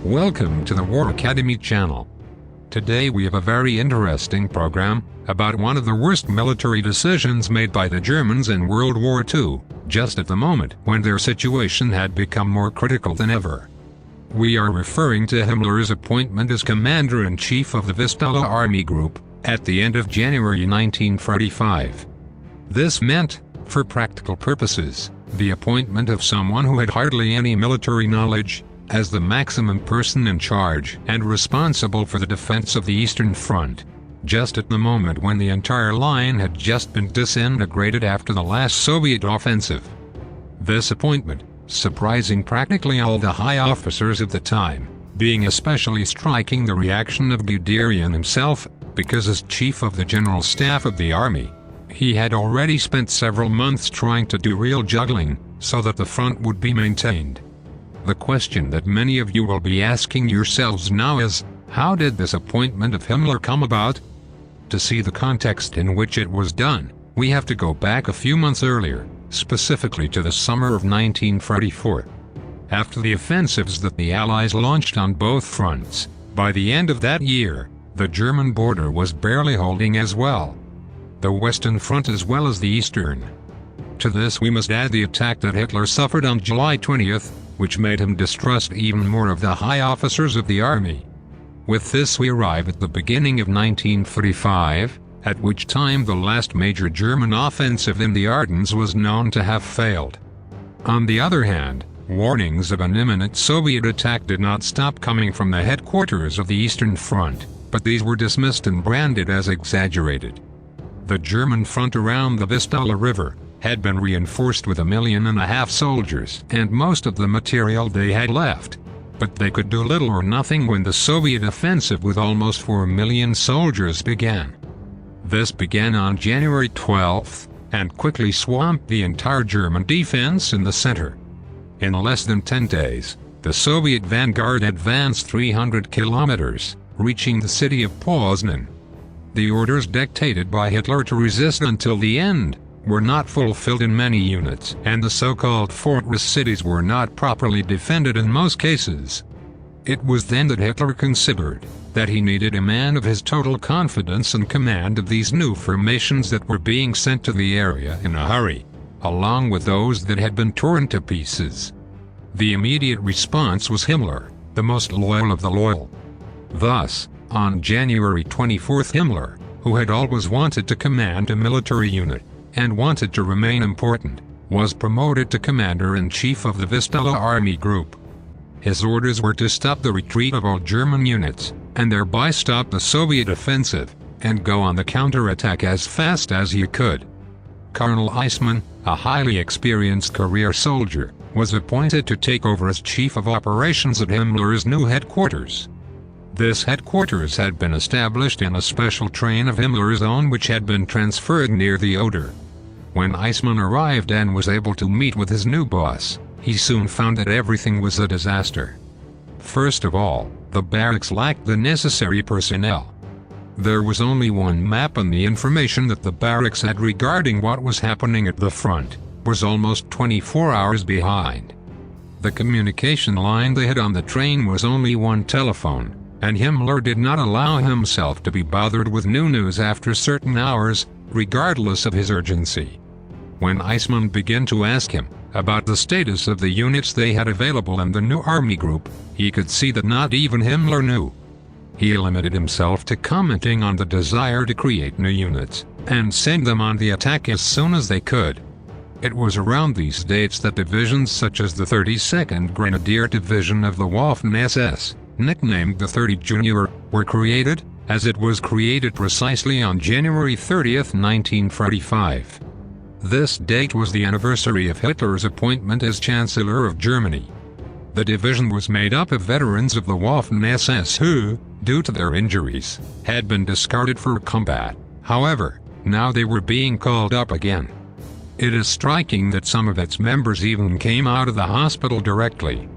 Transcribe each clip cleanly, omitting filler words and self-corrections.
Welcome to the War Academy channel. Today we have a very interesting program about one of the worst military decisions made by the Germans in World War II, just at the moment when their situation had become more critical than ever. We are referring to Himmler's appointment as Commander-in-Chief of the Vistula Army Group at the end of January 1945. This meant, for practical purposes, the appointment of someone who had hardly any military knowledge as the maximum person in charge and responsible for the defense of the Eastern Front, just at the moment when the entire line had just been disintegrated after the last Soviet offensive. This appointment, surprising practically all the high officers of the time, being especially striking the reaction of Guderian himself, because as Chief of the General Staff of the Army, he had already spent several months trying to do real juggling so that the front would be maintained. The question that many of you will be asking yourselves now is, how did this appointment of Himmler come about? To see the context in which it was done, we have to go back a few months earlier, specifically to the summer of 1944. After the offensives that the Allies launched on both fronts, by the end of that year, the German border was barely holding as well. The Western Front as well as the Eastern. To this we must add the attack that Hitler suffered on July 20th, which made him distrust even more of the high officers of the army. With this we arrive at the beginning of 1945, at which time the last major German offensive in the Ardennes was known to have failed. On the other hand, warnings of an imminent Soviet attack did not stop coming from the headquarters of the Eastern Front, but these were dismissed and branded as exaggerated. The German front around the Vistula River had been reinforced with 1.5 million soldiers and most of the material they had left, but they could do little or nothing when the Soviet offensive with almost 4 million soldiers began. This began on January 12th, and quickly swamped the entire German defense in the center. In less than 10 days, the Soviet vanguard advanced 300 kilometers, reaching the city of Poznan. The orders dictated by Hitler to resist until the end were not fulfilled in many units, and the so-called fortress cities were not properly defended in most cases. It was then that Hitler considered that he needed a man of his total confidence and command of these new formations that were being sent to the area in a hurry, along with those that had been torn to pieces. The immediate response was Himmler, the most loyal of the loyal. Thus, on January 24th, Himmler, who had always wanted to command a military unit, and wanted to remain important, was promoted to Commander-in-Chief of the Vistula Army Group. His orders were to stop the retreat of all German units, and thereby stop the Soviet offensive, and go on the counterattack as fast as he could. Colonel Eismann, a highly experienced career soldier, was appointed to take over as Chief of Operations at Himmler's new headquarters. This headquarters had been established in a special train of Himmler's own which had been transferred near the Oder. When Eismann arrived and was able to meet with his new boss, he soon found that everything was a disaster. First of all, the barracks lacked the necessary personnel. There was only one map, and the information that the barracks had regarding what was happening at the front was almost 24 hours behind. The communication line they had on the train was only one telephone, and Himmler did not allow himself to be bothered with new news after certain hours, regardless of his urgency. When Eismann began to ask him about the status of the units they had available in the new army group, he could see that not even Himmler knew. He limited himself to commenting on the desire to create new units, and send them on the attack as soon as they could. It was around these dates that divisions such as the 32nd Grenadier Division of the Waffen-SS, nicknamed the 30 Junior, were created, as it was created precisely on January 30th, 1945. This date was the anniversary of Hitler's appointment as Chancellor of Germany. The division was made up of veterans of the Waffen-SS who, due to their injuries, had been discarded for combat. However, now they were being called up again. It is striking that some of its members even came out of the hospital directly.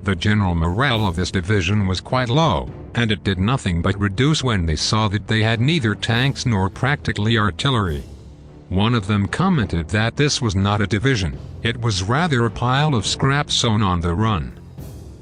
The general morale of this division was quite low, and it did nothing but reduce when they saw that they had neither tanks nor practically artillery. One of them commented that this was not a division, it was rather a pile of scrap sewn on the run.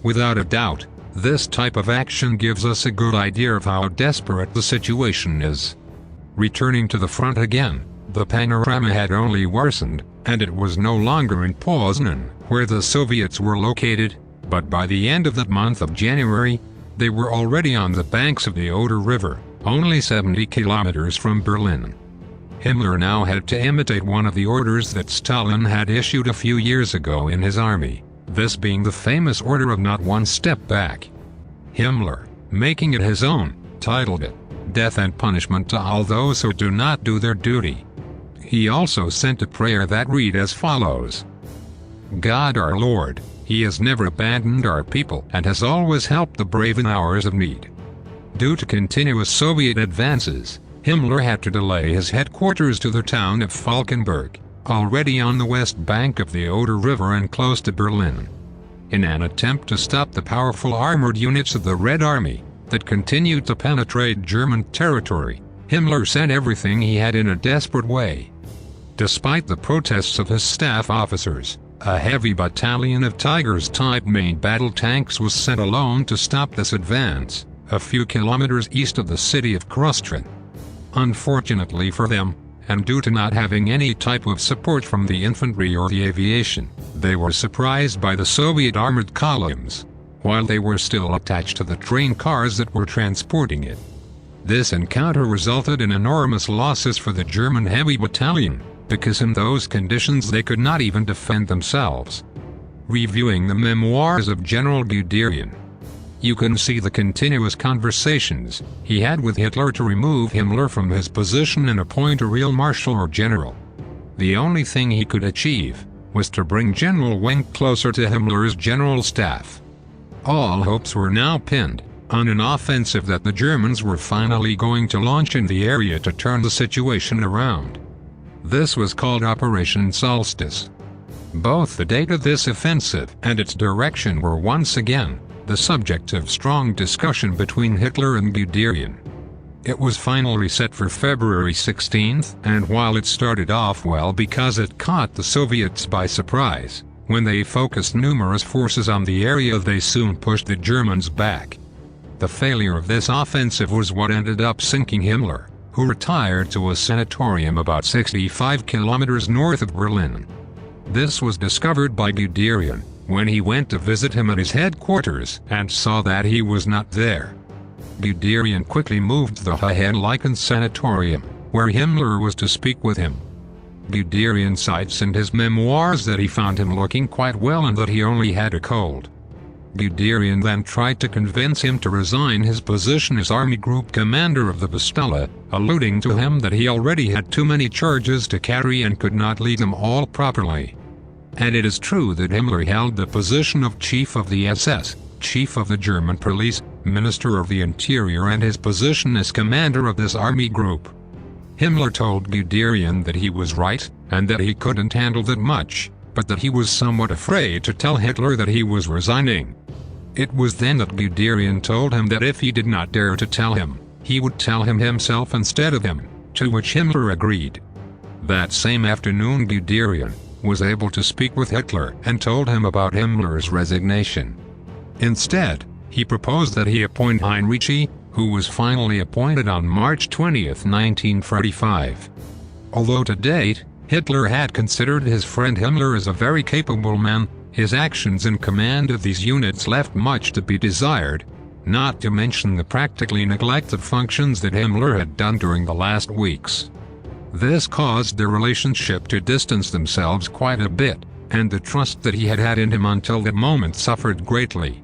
Without a doubt, This type of action gives us a good idea of how desperate the situation is. Returning to the front again, the panorama had only worsened, and it was no longer in Poznan, where the Soviets were located, but by the end of that month of January, they were already on the banks of the Oder River, only 70 kilometers from Berlin. Himmler now had to imitate one of the orders that Stalin had issued a few years ago in his army, this being the famous order of not one step back. Himmler, making it his own, titled it, "Death and Punishment to All Those Who Do Not Do Their Duty." He also sent a prayer that read as follows: God our Lord, He has never abandoned our people and has always helped the brave in hours of need. Due to continuous Soviet advances, Himmler had to delay his headquarters to the town of Falkenberg, already on the west bank of the Oder River and close to Berlin. In an attempt to stop the powerful armored units of the Red Army that continued to penetrate German territory, Himmler sent everything he had in a desperate way. Despite the protests of his staff officers, a heavy battalion of Tigers-type main battle tanks was sent alone to stop this advance, a few kilometers east of the city of Krostrin. Unfortunately for them, and due to not having any type of support from the infantry or the aviation, they were surprised by the Soviet armored columns, while they were still attached to the train cars that were transporting it. This encounter resulted in enormous losses for the German heavy battalion, because in those conditions they could not even defend themselves. Reviewing the memoirs of General Guderian, you can see the continuous conversations he had with Hitler to remove Himmler from his position and appoint a real marshal or general. The only thing he could achieve was to bring General Wenck closer to Himmler's general staff. All hopes were now pinned on an offensive that the Germans were finally going to launch in the area to turn the situation around. This was called Operation Solstice. Both the date of this offensive and its direction were once again the subject of strong discussion between Hitler and Guderian. It was finally set for February 16th, and while it started off well because it caught the Soviets by surprise, when they focused numerous forces on the area, they soon pushed the Germans back. The failure of this offensive was what ended up sinking Himmler, who retired to a sanatorium about 65 kilometers north of Berlin. This was discovered by Guderian when he went to visit him at his headquarters and saw that he was not there. Guderian quickly moved to the Hohenleichen sanatorium, where Himmler was to speak with him. Guderian cites in his memoirs that he found him looking quite well and that he only had a cold. Guderian then tried to convince him to resign his position as Army Group commander of the Vistula, alluding to him that he already had too many charges to carry and could not lead them all properly. And it is true that Himmler held the position of Chief of the SS, Chief of the German Police, Minister of the Interior, and his position as commander of this army group. Himmler told Guderian that he was right, and that he couldn't handle that much, but that he was somewhat afraid to tell Hitler that he was resigning. It was then that Guderian told him that if he did not dare to tell him, he would tell him himself instead of him, to which Himmler agreed. That same afternoon Guderian was able to speak with Hitler and told him about Himmler's resignation. Instead, he proposed that he appoint Heinrich, who was finally appointed on March 20, 1945. Although to date, Hitler had considered his friend Himmler as a very capable man, his actions in command of these units left much to be desired, not to mention the practically neglected functions that Himmler had done during the last weeks. This caused their relationship to distance themselves quite a bit, and the trust that he had had in him until that moment suffered greatly.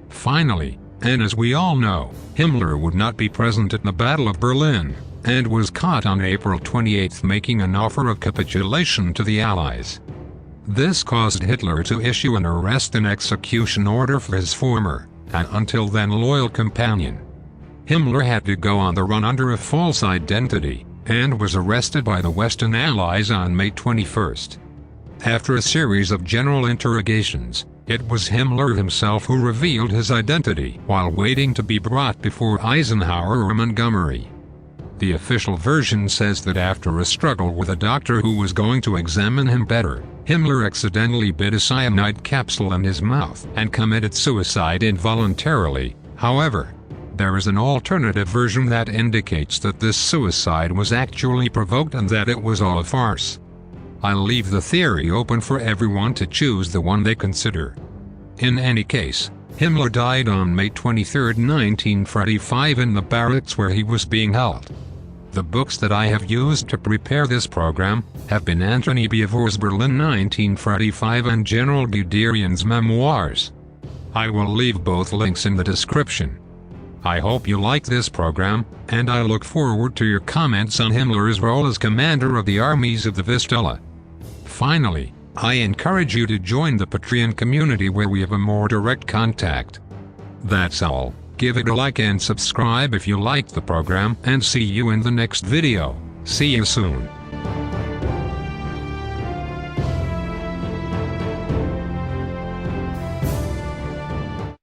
Finally, and as we all know, Himmler would not be present at the Battle of Berlin, and was caught on April 28 making an offer of capitulation to the Allies. This caused Hitler to issue an arrest and execution order for his former, and until then loyal companion. Himmler had to go on the run under a false identity, and was arrested by the Western Allies on May 21. After a series of general interrogations, it was Himmler himself who revealed his identity while waiting to be brought before Eisenhower or Montgomery. The official version says that after a struggle with a doctor who was going to examine him better, Himmler accidentally bit a cyanide capsule in his mouth and committed suicide involuntarily. However, there is an alternative version that indicates that this suicide was actually provoked and that it was all a farce. I'll leave the theory open for everyone to choose the one they consider. In any case, Himmler died on May 23, 1945 in the barracks where he was being held. The books that I have used to prepare this program have been Anthony Beauvoir's Berlin 1945 and General Guderian's memoirs. I will leave both links in the description. I hope you like this program, and I look forward to your comments on Himmler's role as commander of the armies of the Vistula. Finally, I encourage you to join the Patreon community where we have a more direct contact. That's all. Give it a like and subscribe if you liked the program, and see you in the next video. See you soon.